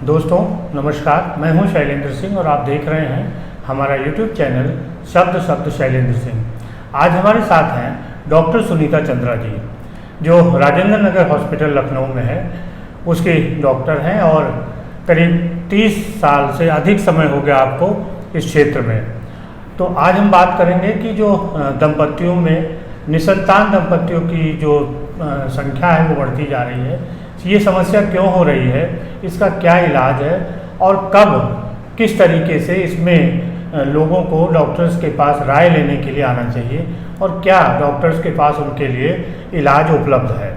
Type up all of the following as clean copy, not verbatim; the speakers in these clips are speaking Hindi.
दोस्तों नमस्कार, मैं हूं शैलेंद्र सिंह और आप देख रहे हैं हमारा YouTube चैनल शब्द शैलेंद्र सिंह। आज हमारे साथ हैं डॉक्टर सुनीता चंद्रा जी, जो राजेंद्र नगर हॉस्पिटल लखनऊ में है, उसके डॉक्टर हैं और करीब 30 साल से अधिक समय हो गया आपको इस क्षेत्र में। तो आज हम बात करेंगे कि जो दंपतियों में निसंतान दंपतियों की जो संख्या है वो बढ़ती जा रही है, ये समस्या क्यों हो रही है, इसका क्या इलाज है और कब किस तरीके से इसमें लोगों को डॉक्टर्स के पास राय लेने के लिए आना चाहिए और क्या डॉक्टर्स के पास उनके लिए इलाज उपलब्ध है।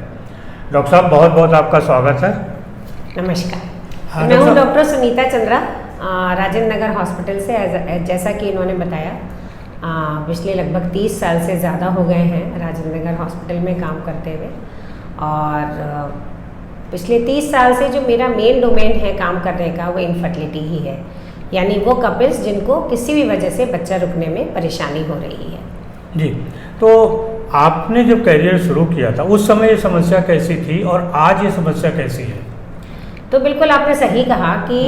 डॉक्टर साहब बहुत बहुत आपका स्वागत है। नमस्कार, मैं हूँ डॉक्टर सुनीता चंद्रा, राजेंद्र नगर हॉस्पिटल से। जैसा कि इन्होंने बताया, पिछले लगभग 30 साल से ज़्यादा हो गए हैं राजेंद्र नगर हॉस्पिटल में काम करते हुए। और पिछले 30 साल से जो मेरा मेन डोमेन है काम करने का वो इनफर्टिलिटी ही है, यानी वो कपल्स जिनको किसी भी वजह से बच्चा रुकने में परेशानी हो रही है। जी, तो आपने जब करियर शुरू किया था उस समय ये समस्या कैसी थी और आज ये समस्या कैसी है? तो बिल्कुल आपने सही कहा कि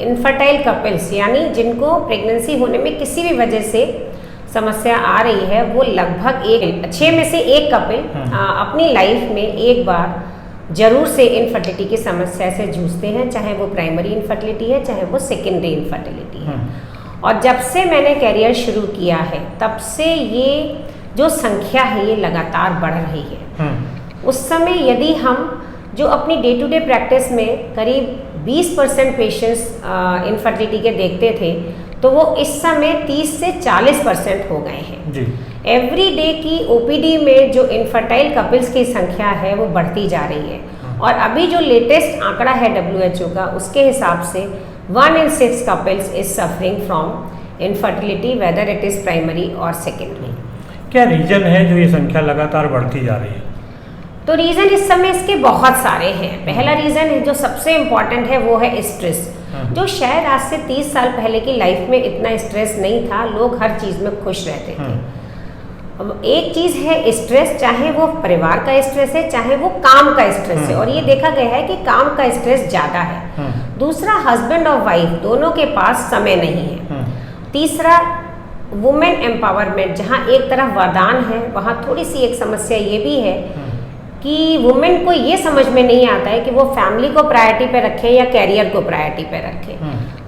इनफर्टाइल कपल्स यानी जिनको प्रेगनेंसी होने में किसी भी वजह से समस्या आ रही है, वो लगभग 6 में से 1 कपल अपनी लाइफ में एक बार जरूर से इनफर्टिलिटी की समस्या से जूझते हैं, चाहे वो प्राइमरी इनफर्टिलिटी है चाहे वो सेकेंडरी इनफर्टिलिटी है। और जब से मैंने करियर शुरू किया है तब से ये जो संख्या है ये लगातार बढ़ रही है। उस समय यदि हम जो अपनी डे टू डे प्रैक्टिस में करीब 20% पेशेंट्स इनफर्टिलिटी के देखते थे, तो वो इस समय 30 से 40% हो गए हैं जी। एवरी डे की ओपीडी में जो इनफर्टाइल कपल्स की संख्या है वो बढ़ती जा रही है। और अभी जो लेटेस्ट आंकड़ा है WHO का, उसके हिसाब से 1 in 6 couples is suffering from infertility, whether it is primary और सेकेंडरी। क्या रीजन है जो ये संख्या लगातार बढ़ती जा रही है? तो रीज़न इस समय इसके बहुत सारे हैं। पहला रीज़न है जो सबसे इम्पॉर्टेंट है वो है स्ट्रेस, जो शायद आज से 30 साल पहले की लाइफ में इतना स्ट्रेस नहीं था, लोग हर चीज़ में खुश रहते थे। अब एक चीज़ है स्ट्रेस, चाहे वो परिवार का स्ट्रेस है चाहे वो काम का स्ट्रेस है, और ये देखा गया है कि काम का स्ट्रेस ज़्यादा है। दूसरा, हस्बैंड और वाइफ दोनों के पास समय नहीं है। तीसरा, वुमेन एम्पावरमेंट, जहाँ एक तरफ वरदान है वहाँ थोड़ी सी एक समस्या ये भी है कि वुमेन को ये समझ में नहीं आता है कि वो फैमिली को प्रायोरिटी पे रखे या कैरियर को प्रायोरिटी पे रखे,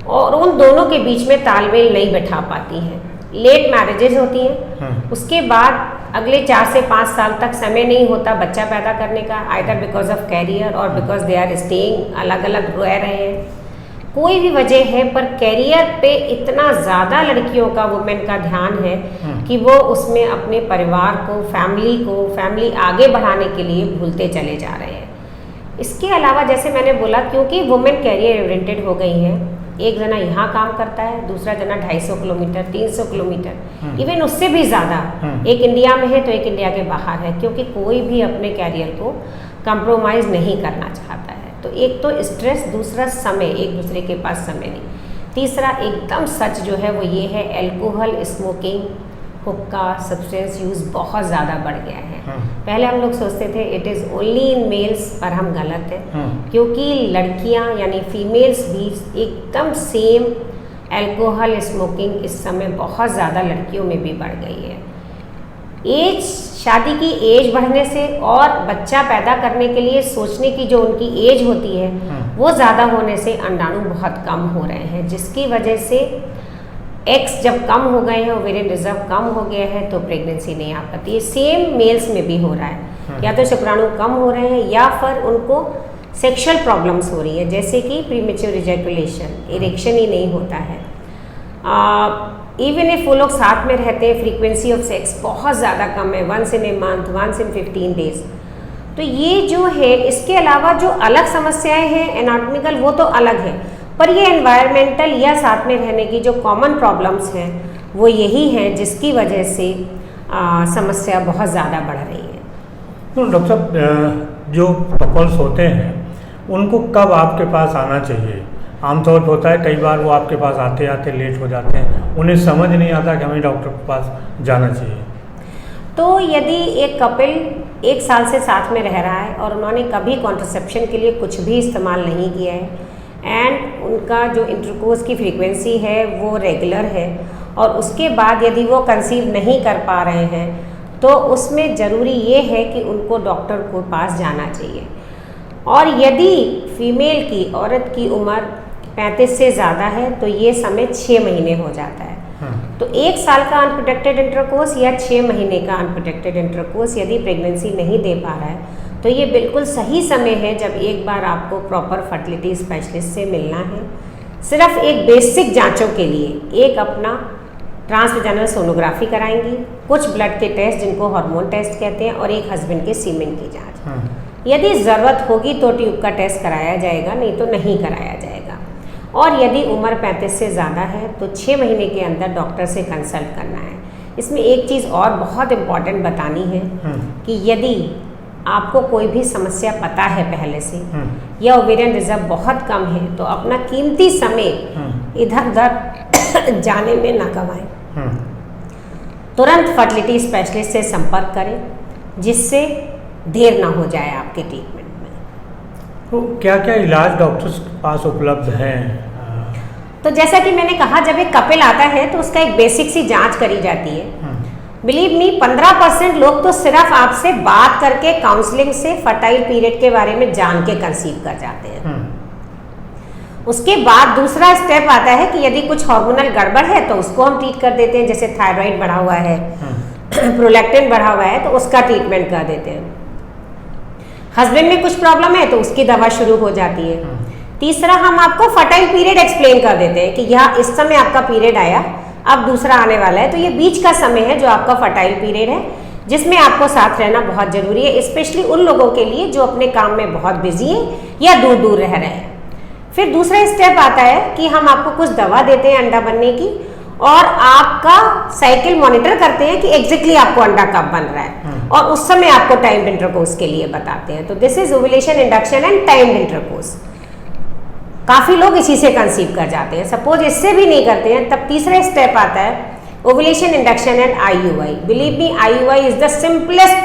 और उन दोनों के बीच में तालमेल नहीं बैठा पाती हैं। लेट मैरिजेज होती हैं, उसके बाद अगले 4 से 5 साल तक समय नहीं होता बच्चा पैदा करने का, आइदर बिकॉज ऑफ कैरियर और बिकॉज दे आर स्टेइंग, अलग अलग रह रहे हैं, कोई भी वजह है। पर कैरियर पे इतना ज़्यादा लड़कियों का, वुमेन का ध्यान है कि वो उसमें अपने परिवार को, फैमिली आगे बढ़ाने के लिए भूलते चले जा रहे हैं। इसके अलावा जैसे मैंने बोला, क्योंकि वुमेन कैरियर ओरिएंटेड हो गई हैं, एक जना यहाँ काम करता है, दूसरा जना 250 किलोमीटर, 300 किलोमीटर, इवन उससे भी ज़्यादा, एक इंडिया में है तो एक इंडिया के बाहर है, क्योंकि कोई भी अपने कैरियर को कंप्रोमाइज़ नहीं करना चाहता है। तो एक तो स्ट्रेस, दूसरा समय, एक दूसरे के पास समय नहीं। तीसरा एकदम सच जो है वो ये है, अल्कोहल, स्मोकिंग, हुक्का, सब्सटेंस यूज़ बहुत ज़्यादा बढ़ गया है। पहले हम लोग सोचते थे it is only in males, पर हम गलत हैं, क्योंकि लड़कियां यानी फीमेल्स भी एकदम सेम अल्कोहल, स्मोकिंग इस समय बहुत ज़्यादा लड़कियों में भी बढ़ गई है। एज, शादी की एज बढ़ने से और बच्चा पैदा करने के लिए सोचने की जो उनकी एज होती है वो ज़्यादा होने से अंडाणु बहुत कम हो रहे हैं, जिसकी वजह से एक्स जब कम हो गए हैं, ओवेरियन रिजर्व कम हो गया है, तो प्रेगनेंसी नहीं आ पाती। ये सेम मेल्स में भी हो रहा है, या तो शुक्राणु कम हो रहे हैं या फिर उनको सेक्सुअल प्रॉब्लम्स हो रही है, जैसे कि प्रीमेच्योर इजैकुलेशन, इरेक्शन ही नहीं होता है। इवन इफ वो लोग साथ में रहते हैं, फ्रीक्वेंसी ऑफ सेक्स बहुत ज़्यादा कम है, 1 in a month, 1 in 15 days। तो ये जो है, इसके अलावा जो अलग समस्याएं हैं एनाटॉमिकल, वो तो अलग है, पर ये एनवायरमेंटल या साथ में रहने की जो कॉमन प्रॉब्लम्स हैं वो यही है जिसकी वजह से समस्या बहुत ज़्यादा बढ़ रही है। तो डॉक्टर साहब, जो कपल्स होते हैं उनको कब आपके पास आना चाहिए? आमतौर पर होता है कई बार वो आपके पास आते आते लेट हो जाते हैं, उन्हें समझ नहीं आता कि हमें डॉक्टर के पास जाना चाहिए। तो यदि एक कपल 1 साल से साथ में रह रहा है और उन्होंने कभी कॉन्ट्रासेप्शन के लिए कुछ भी इस्तेमाल नहीं किया है, एंड उनका जो इंटरकोर्स की फ्रीक्वेंसी है वो रेगुलर है, और उसके बाद यदि वो कंसीव नहीं कर पा रहे हैं तो उसमें ज़रूरी ये है कि उनको डॉक्टर को पास जाना चाहिए। और यदि फीमेल की, औरत की उम्र 35 से ज़्यादा है तो ये समय 6 महीने हो जाता है। तो 1 साल का अनप्रोटेक्टेड इंटरकोर्स या 6 महीने का अनप्रोटेक्टेड इंटरकोर्स यदि प्रेगनेंसी नहीं दे पा रहा है तो ये बिल्कुल सही समय है जब एक बार आपको प्रॉपर फर्टिलिटी स्पेशलिस्ट से मिलना है। सिर्फ एक बेसिक जांचों के लिए एक अपना ट्रांसवेजाइनल सोनोग्राफी कराएंगी, कुछ ब्लड के टेस्ट जिनको हार्मोन टेस्ट कहते हैं, और एक हस्बैंड के सीमेन की जांच। यदि ज़रूरत होगी तो ट्यूब का टेस्ट कराया जाएगा, नहीं तो नहीं कराया जाएगा। और यदि उम्र 35 से ज़्यादा है तो 6 महीने के अंदर डॉक्टर से कंसल्ट करना है। इसमें एक चीज़ और बहुत इम्पॉर्टेंट बतानी है कि यदि आपको कोई भी समस्या पता है पहले से या ओवेरियन रिजर्व बहुत कम है तो अपना कीमती समय इधर उधर जाने में ना गंवाएं। तुरंत फर्टिलिटी स्पेशलिस्ट से संपर्क करें जिससे देर ना हो जाए आपके ट्रीटमेंट में। तो क्या क्या इलाज डॉक्टर्स के पास उपलब्ध हैं? तो जैसा कि मैंने कहा, जब एक कपिल आता है तो उसका एक बेसिक सी जांच करी जाती है। बिलीव मी, 15% लोग तो सिर्फ आपसे बात करके, काउंसलिंग से फर्टाइल पीरियड के बारे में जान के कंसीव कर जाते हैं। उसके बाद दूसरा स्टेप आता है कि यदि कुछ हार्मोनल गड़बड़ है तो उसको हम ट्रीट कर देते हैं, जैसे थायराइड बढ़ा हुआ है, प्रोलैक्टिन बढ़ा हुआ है तो उसका ट्रीटमेंट कर देते हैं। हस्बैंड में कुछ प्रॉब्लम है तो उसकी दवा शुरू हो जाती है। तीसरा, हम आपको फर्टाइल पीरियड एक्सप्लेन कर देते हैं कि यह इस समय आपका पीरियड आया, अब दूसरा आने वाला है, तो ये बीच का समय है जो आपका फर्टाइल पीरियड है, जिसमें आपको साथ रहना बहुत जरूरी है, स्पेशली उन लोगों के लिए जो अपने काम में बहुत बिजी हैं या दूर दूर रह रहे हैं। फिर दूसरा स्टेप आता है कि हम आपको कुछ दवा देते हैं अंडा बनने की, और आपका साइकिल मॉनिटर करते हैं कि एग्जैक्टली आपको अंडा कब बन रहा है, और उस समय आपको टाइम इंटरकोर्स के लिए बताते हैं। तो this is ovulation induction and time intercourse. काफ़ी लोग इसी से कंसीव कर जाते हैं। सपोज इससे भी नहीं करते हैं, तब तीसरा स्टेप आता है ovulation induction and IUI। Believe me, IUI is the simplest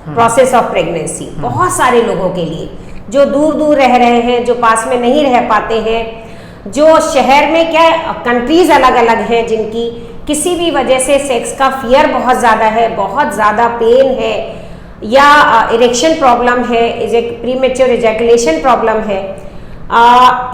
process of pregnancy. बहुत सारे लोगों के लिए जो दूर दूर रह रहे हैं, जो पास में नहीं रह पाते हैं, जो शहर में क्या कंट्रीज अलग अलग हैं, जिनकी किसी भी वजह से सेक्स का फियर बहुत ज़्यादा है, बहुत ज़्यादा पेन है, या इरेक्शन प्रॉब्लम है, प्रीमेच्योर इजैकुलेशन प्रॉब्लम है,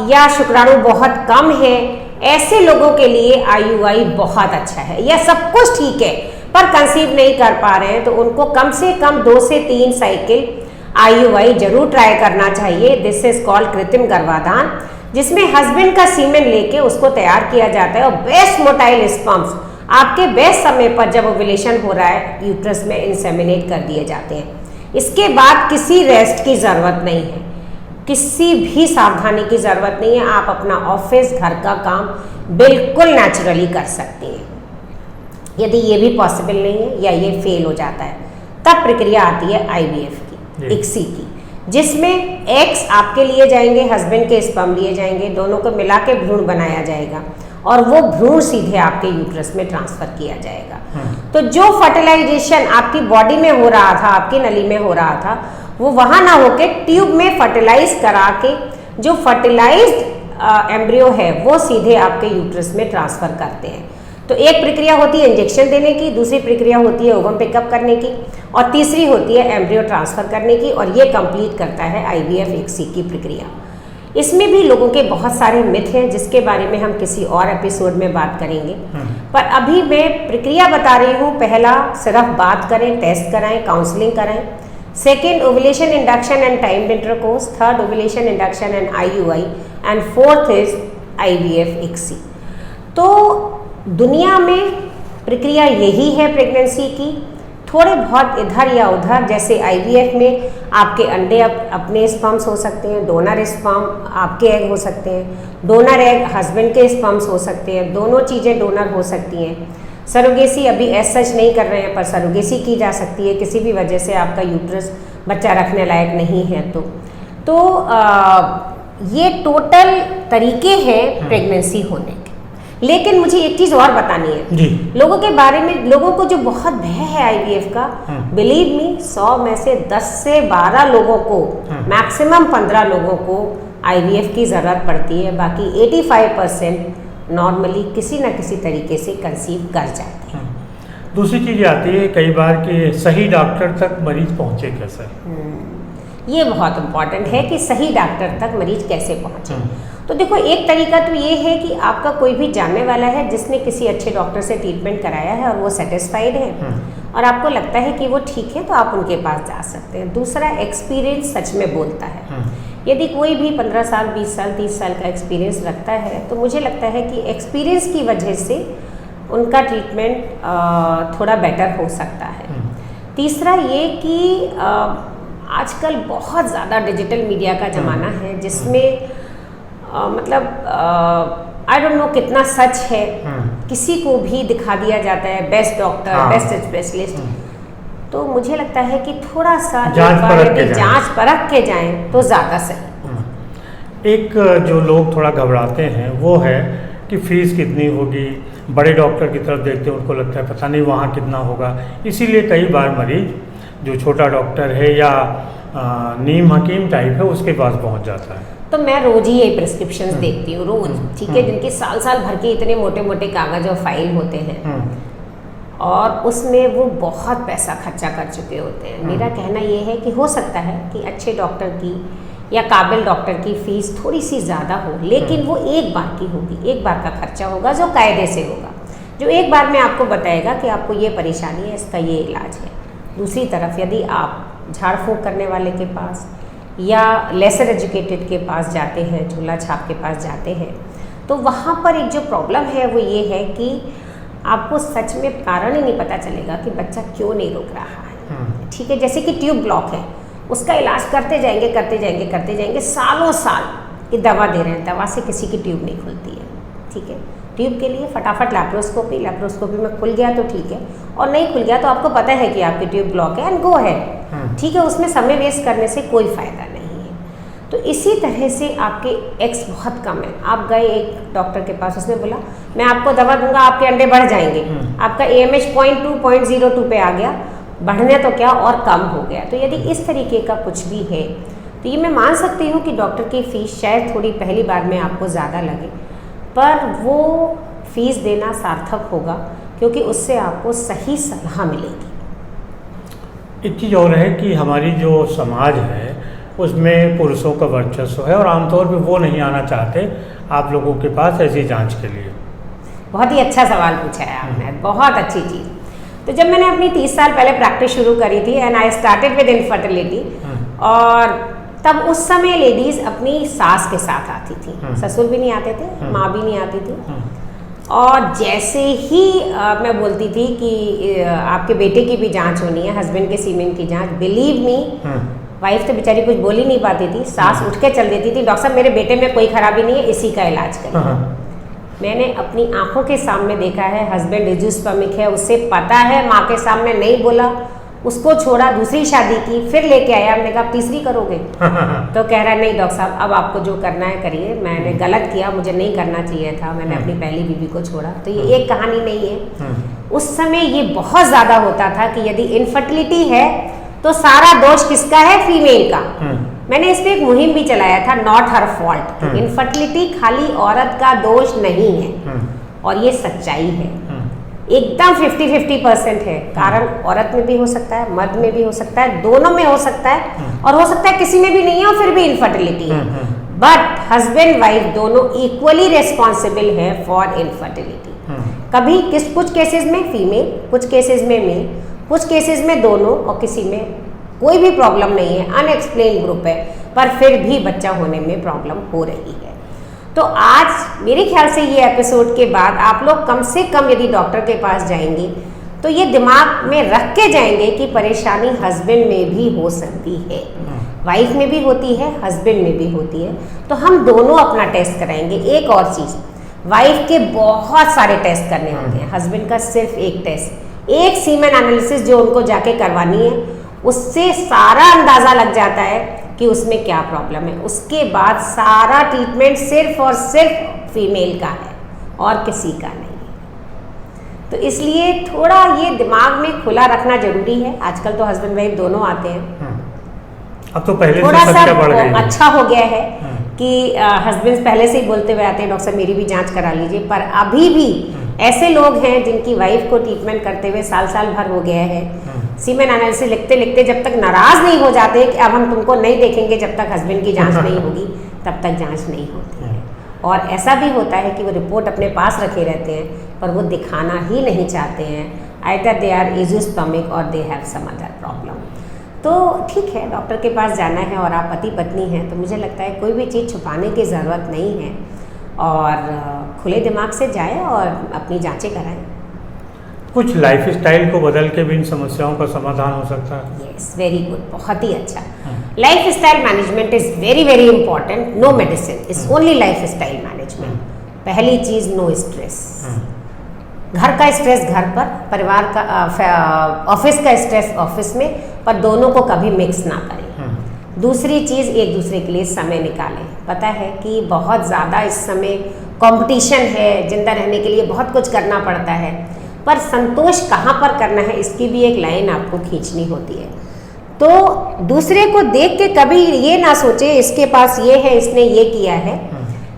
या शुक्राणु बहुत कम है, ऐसे लोगों के लिए IUI बहुत अच्छा है। या सब कुछ ठीक है पर कंसीव नहीं कर पा रहे हैं तो उनको कम से कम 2 से 3 साइकिल IUI जरूर ट्राई करना चाहिए। दिस इज कॉल्ड कृत्रिम गर्भाधान, जिसमें हस्बैंड का सीमेन लेके उसको तैयार किया जाता है, और बेस्ट मोटाइल स्पर्म्स आपके बेस्ट समय पर जब ओव्यूलेशन हो रहा है यूट्रस में इंसेमिनेट कर दिए जाते हैं। इसके बाद किसी रेस्ट की ज़रूरत नहीं है, किसी भी सावधानी की ज़रूरत नहीं है। आप अपना ऑफिस, घर का काम बिल्कुल नेचुरली कर सकती हैं। यदि ये भी पॉसिबल नहीं है या ये फेल हो जाता है तब प्रक्रिया आती है IVF की, ICSI की, जिसमें एग्स आपके लिए जाएंगे, हस्बैंड के स्पर्म लिए जाएंगे, दोनों को मिला के भ्रूण बनाया जाएगा और वो भ्रूण सीधे आपके यूट्रस में ट्रांसफर किया जाएगा। तो जो फर्टिलाइजेशन आपकी बॉडी में हो रहा था, आपकी नली में हो रहा था, वो वहाँ ना होके ट्यूब में फर्टिलाइज करा के जो फर्टिलाइज्ड एम्ब्रियो है वो सीधे आपके यूट्रस में ट्रांसफर करते हैं। तो एक प्रक्रिया होती है इंजेक्शन देने की, दूसरी प्रक्रिया होती है ओवम पिकअप करने की, और तीसरी होती है एम्ब्रियो ट्रांसफर करने की, और ये कंप्लीट करता है IVF ICSI की प्रक्रिया। इसमें भी लोगों के बहुत सारे मिथ हैं जिसके बारे में हम किसी और एपिसोड में बात करेंगे, पर अभी मैं प्रक्रिया बता रही हूँ। पहला, सिर्फ बात करें, टेस्ट कराएं, काउंसलिंग कराएं। Second, ovulation induction and timed intercourse. Third, ovulation induction and IUI, and fourth is IVF ICSI। तो दुनिया में प्रक्रिया यही है प्रेगनेंसी की। थोड़े बहुत इधर या उधर, जैसे IVF में आपके अंडे अपने स्पर्म्स हो सकते हैं, डोनर स्पर्म आपके एग हो सकते हैं, डोनर एग हस्बैंड के स्पर्म्स हो सकते हैं, दोनों चीज़ें डोनर हो सकती हैं। सरोगेसी अभी एज सच नहीं कर रहे हैं, पर सरोगेसी की जा सकती है किसी भी वजह से आपका यूट्रस बच्चा रखने लायक नहीं है तो ये टोटल तरीके हैं प्रेगनेंसी होने के। लेकिन मुझे एक चीज़ और बतानी है जी। लोगों के बारे में। लोगों को जो बहुत भय है IVF का, बिलीव मी, 100 में से 10 से 12 लोगों को, मैक्सिमम 15 लोगों को IVF की ज़रूरत पड़ती है, बाकी 85% नॉर्मली किसी ना किसी तरीके से कंसीव कर जाते हैं। दूसरी चीज़ आती है कई बार कि सही डॉक्टर तक मरीज पहुँचे कैसे? ये बहुत इम्पॉर्टेंट है कि सही डॉक्टर तक मरीज कैसे पहुँचे। तो देखो, एक तरीका तो ये है कि आपका कोई भी जानने वाला है जिसने किसी अच्छे डॉक्टर से ट्रीटमेंट कराया है और वो सेटिस्फाइड है और आपको लगता है कि वो ठीक है, तो आप उनके पास जा सकते हैं। दूसरा, एक्सपीरियंस सच में बोलता है। यदि कोई भी 15 साल, 20 साल, 30 साल का एक्सपीरियंस रखता है तो मुझे लगता है कि एक्सपीरियंस की वजह से उनका ट्रीटमेंट थोड़ा बेटर हो सकता है। तीसरा ये कि आजकल बहुत ज़्यादा डिजिटल मीडिया का ज़माना है जिसमें मतलब आई डोंट नो कितना सच है, किसी को भी दिखा दिया जाता है बेस्ट डॉक्टर, बेस्ट स्पेशलिस्ट। तो मुझे लगता है कि थोड़ा सा जांच परख के जाएं तो ज़्यादा सही। एक जो लोग थोड़ा घबराते हैं वो है कि फीस कितनी होगी, बड़े डॉक्टर की तरफ देखते हैं उनको लगता है पता नहीं वहाँ कितना होगा, इसीलिए कई बार मरीज जो छोटा डॉक्टर है या नीम हकीम टाइप है उसके पास पहुँच जाता है। तो मैं रोज ही ये प्रिस्क्रिप्शंस देखती हूँ, रोज, ठीक है, जिनके साल साल भर के इतने मोटे मोटे कागज और फाइल होते हैं और उसमें वो बहुत पैसा खर्चा कर चुके होते हैं। मेरा कहना ये है कि हो सकता है कि अच्छे डॉक्टर की या काबिल डॉक्टर की फीस थोड़ी सी ज़्यादा हो, लेकिन वो एक बार की होगी, एक बार का खर्चा होगा जो कायदे से होगा, जो एक बार में आपको बताएगा कि आपको ये परेशानी है, इसका ये इलाज है। दूसरी तरफ यदि आप झाड़ फूँक करने वाले के पास या लेसर एजुकेटेड के पास जाते हैं, झोला छाप के पास जाते हैं, तो वहाँ पर एक जो प्रॉब्लम है वो ये है कि आपको सच में कारण ही नहीं पता चलेगा कि बच्चा क्यों नहीं रुक रहा है। ठीक है, जैसे कि ट्यूब ब्लॉक है, उसका इलाज करते जाएंगे करते जाएंगे करते जाएंगे, सालों साल की दवा दे रहे हैं, दवा से किसी की ट्यूब नहीं खुलती है। ठीक है, ट्यूब के लिए फटाफट लैप्रोस्कोपी में खुल गया तो ठीक है, और नहीं खुल गया तो आपको पता है कि आपकी ट्यूब ब्लॉक है एंड गो है। ठीक है, उसमें समय वेस्ट करने से कोई फ़ायदा नहीं है। तो इसी तरह से आपके एक्स बहुत कम है, आप गए एक डॉक्टर के पास, उसने बोला मैं आपको दवा दूंगा, आपके अंडे बढ़ जाएंगे, आपका AMH 0.2 पे आ गया, बढ़ने तो क्या और कम हो गया। तो यदि इस तरीके का कुछ भी है तो ये मैं मान सकती हूँ कि डॉक्टर की फ़ीस शायद थोड़ी पहली बार में आपको ज़्यादा लगे, पर वो फीस देना सार्थक होगा क्योंकि उससे आपको सही सलाह मिलेगी। एक चीज़ और है कि हमारी जो समाज है उसमें पुरुषों का वर्चस्व है और आमतौर पे वो नहीं आना चाहते आप लोगों के पास ऐसी जांच के लिए। बहुत ही अच्छा सवाल पूछा है आपने, बहुत अच्छी चीज़। तो जब मैंने अपनी 30 साल पहले प्रैक्टिस शुरू करी थी and I started with infertility, और तब उस समय लेडीज़ अपनी सास के साथ आती थी, ससुर भी नहीं आते थे, माँ भी नहीं आती थी, और जैसे ही मैं बोलती थी कि आपके बेटे की भी जांच होनी है, हस्बैंड के सीमेन की जांच, बिलीव मी वाइफ तो बेचारी कुछ बोल ही नहीं पाती थी, सास उठ के चल देती थी, डॉक्टर साहब मेरे बेटे में कोई खराबी नहीं है, इसी का इलाज करिए। मैंने अपनी आंखों के सामने देखा है, हस्बैंड एंजियोस्पर्मिक है, उसे पता है, माँ के सामने नहीं बोला, उसको छोड़ा, दूसरी शादी की, फिर लेके आया। हमने कहा तीसरी करोगे? तो कह रहा नहीं डॉक्टर साहब अब आपको जो करना है करिए, मैंने गलत किया, मुझे नहीं करना चाहिए था, मैंने अपनी पहली बीवी को छोड़ा। तो ये एक कहानी नहीं है। उस समय ये बहुत ज़्यादा होता था कि यदि इनफर्टिलिटी है तो सारा दोष किसका है? फीमेल का। मैंने इस पर एक मुहिम भी चलाया था, नॉट हर फॉल्ट। इनफर्टिलिटी खाली औरत का दोष नहीं है, और ये सच्चाई है, एकदम 50-50% है। कारण औरत में भी हो सकता है, मर्द में भी हो सकता है, दोनों में हो सकता है, और हो सकता है किसी में भी नहीं है और फिर भी इनफर्टिलिटी है। बट हस्बैंड वाइफ दोनों इक्वली रिस्पॉन्सिबल है फॉर इनफर्टिलिटी। कभी कुछ केसेस में फीमेल, कुछ केसेस में मेल, कुछ केसेस में दोनों, और किसी में कोई भी प्रॉब्लम नहीं है, अनएक्सप्लेन ग्रुप है, पर फिर भी बच्चा होने में प्रॉब्लम हो रही है। तो आज मेरे ख्याल से ये एपिसोड के बाद आप लोग कम से कम यदि डॉक्टर के पास जाएंगे तो ये दिमाग में रख के जाएंगे कि परेशानी हस्बैंड में भी हो सकती है, वाइफ में भी होती है, हस्बैंड में भी होती है। तो हम दोनों अपना टेस्ट कराएंगे। एक और चीज़, वाइफ के बहुत सारे टेस्ट करने होते हैं, हस्बैंड का सिर्फ एक टेस्ट, एक सीमेन एनालिसिस जो उनको जाके करवानी है, उससे सारा अंदाज़ा लग जाता है कि उसमें क्या प्रॉब्लम है। उसके बाद सारा ट्रीटमेंट सिर्फ और सिर्फ फीमेल का है और किसी का नहीं। तो इसलिए थोड़ा ये दिमाग में खुला रखना जरूरी है। आजकल तो हस्बैंड वाइफ दोनों आते हैं, अब तो पहले थोड़ा से सा बढ़ गई, अच्छा हो गया है, कि हस्बैंड्स पहले से ही बोलते हुए आते हैं डॉक्टर साहब मेरी भी जांच करा लीजिए, पर अभी भी ऐसे लोग हैं जिनकी वाइफ को ट्रीटमेंट करते हुए साल भर हो गया है। सीमेन एनालिसिस लिखते लिखते जब तक नाराज नहीं हो जाते कि अब हम तुमको नहीं देखेंगे, जब तक हस्बैंड की जांच नहीं होगी तब तक जांच नहीं होती है। और ऐसा भी होता है कि वो रिपोर्ट अपने पास रखे रहते हैं पर वो दिखाना ही नहीं चाहते हैं, आइदर दे आर एजियोस्पर्मिक और they have some other problem. तो ठीक है, डॉक्टर के पास जाना है और आप पति पत्नी हैं तो मुझे लगता है कोई भी चीज़ छुपाने की ज़रूरत नहीं है और खुले दिमाग से जाएं और अपनी जांचें कराएं। कुछ लाइफस्टाइल को बदल के भी इन समस्याओं का समाधान हो सकता है। यस, वेरी गुड, बहुत ही अच्छा। Lifestyle management is very very important. No medicine is only lifestyle management. पहली चीज़, नो स्ट्रेस। घर का स्ट्रेस घर पर, परिवार का ऑफिस का स्ट्रेस ऑफिस में, पर दोनों को कभी मिक्स ना करें। दूसरी चीज़, एक दूसरे के लिए समय निकालें। पता है कि बहुत ज़्यादा इस समय कंपटीशन है, जिंदा रहने के लिए बहुत कुछ करना पड़ता है, पर संतोष कहाँ पर करना है इसकी भी एक लाइन आपको खींचनी होती है। तो दूसरे को देख के कभी ये ना सोचे इसके पास ये है, इसने ये किया है,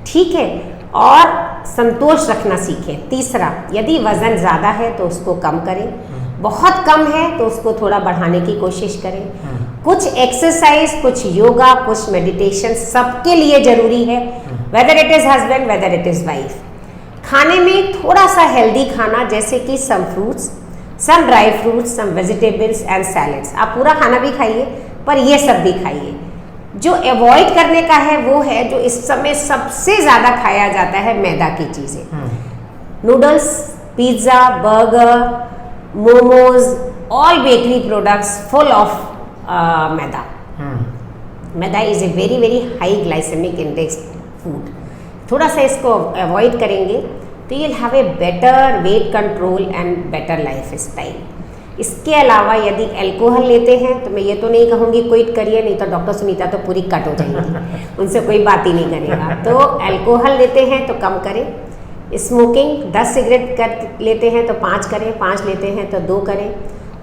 ठीक है, और संतोष रखना सीखें। तीसरा, यदि वज़न ज़्यादा है तो उसको कम करें, बहुत कम है तो उसको थोड़ा बढ़ाने की कोशिश करें। कुछ एक्सरसाइज, कुछ योगा, कुछ मेडिटेशन सबके लिए ज़रूरी है, whether it is husband, whether it is wife. खाने में थोड़ा सा हेल्दी खाना, जैसे कि some fruits, some dry fruits, some vegetables and salads. आप पूरा खाना भी खाइए पर ये सब भी खाइए। जो अवॉइड करने का है वो है, जो इस समय सबसे ज़्यादा खाया जाता है, मैदा की चीज़ें, noodles, pizza, burger, momos, all bakery products full of maida. Maida is a very very high glycemic index food. थोड़ा सा इसको अवॉइड करेंगे तो you will have a better weight control and better life style. इसके अलावा यदि अल्कोहल लेते हैं तो मैं ये तो नहीं कहूँगी क्विट करिए, नहीं तो डॉक्टर सुनीता तो पूरी कट हो जाएगी, उनसे कोई बात ही नहीं करेगा। तो अल्कोहल लेते हैं तो कम करें। स्मोकिंग, 10 सिगरेट कर लेते हैं तो 5 करें, 5 लेते हैं तो 2 करें।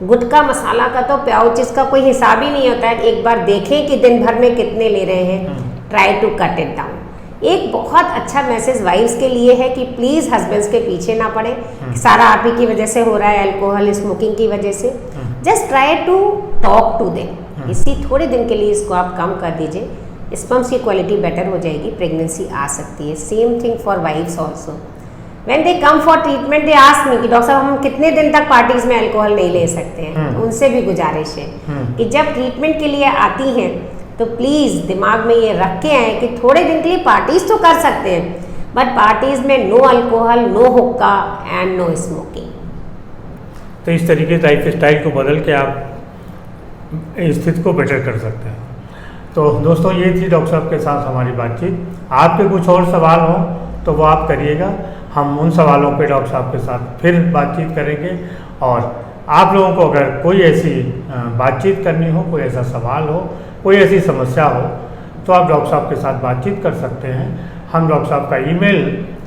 गुटखा मसाला का तो पाउचेस का कोई हिसाब ही नहीं होता है, एक बार देखें कि दिन भर में कितने ले रहे हैं, try to cut it down. एक बहुत अच्छा मैसेज वाइफ्स के लिए है कि प्लीज़ हस्बैंड्स के पीछे ना पड़े, सारा आप ही की वजह से हो रहा है, अल्कोहल, स्मोकिंग की वजह से। Just try to talk to them. इसी थोड़े दिन के लिए इसको आप कम कर दीजिए, स्पर्म्स की क्वालिटी बेटर हो जाएगी, प्रेगनेंसी आ सकती है। Same thing for wifes also. When they come for treatment they ask me कि डॉक्टर साहब हम कितने दिन तक पार्टीज में अल्कोहल नहीं ले सकते हैं। उनसे भी गुजारिश है कि जब ट्रीटमेंट के लिए आती हैं तो प्लीज़ दिमाग में ये रख के आए कि थोड़े दिन के लिए पार्टीज तो कर सकते हैं, बट पार्टीज में नो अल्कोहल, नो हुक्का एंड नो स्मोकिंग। तो इस तरीके से लाइफ स्टाइल को बदल के आप स्थिति को बेटर कर सकते हैं। तो दोस्तों, ये थी डॉक्टर साहब के साथ हमारी बातचीत। आपके कुछ और सवाल हों तो वो आप करिएगा, हम उन सवालों पे डॉक्टर साहब के साथ फिर बातचीत करेंगे। और आप लोगों को अगर कोई ऐसी बातचीत करनी हो, कोई ऐसा सवाल हो, कोई ऐसी समस्या हो, तो आप डॉक्टर साहब के साथ बातचीत कर सकते हैं। हम डॉक्टर साहब का ईमेल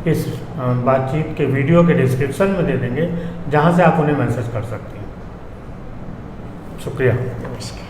इस बातचीत के वीडियो के डिस्क्रिप्शन में दे देंगे, जहां से आप उन्हें मैसेज कर सकते हैं। शुक्रिया। नमस्कार।